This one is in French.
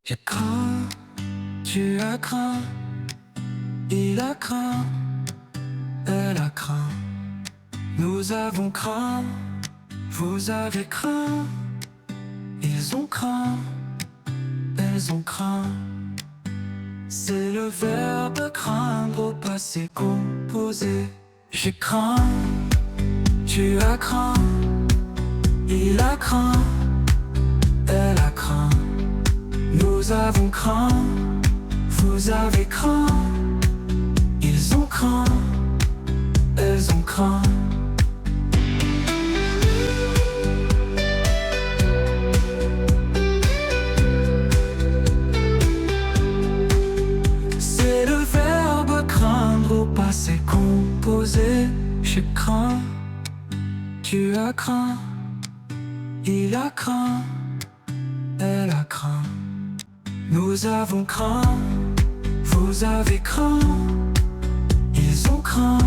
J'ai craint, tu as craint, il a craint, elle a craint. Nous avons craint, vous avez craint, ils ont craint, elles ont craint. C'est le verbe craindre au passé composé. J'ai craint, tu as craint, il a craint, elle a craint. Nous avons craint, vous avez craint, ils ont craint, elles ont craint. C'est le verbe craindre au passé composé. J'ai craint, tu as craint, il a craint, elle a craint. Nous avons craint, vous avez craint, ils ont craint,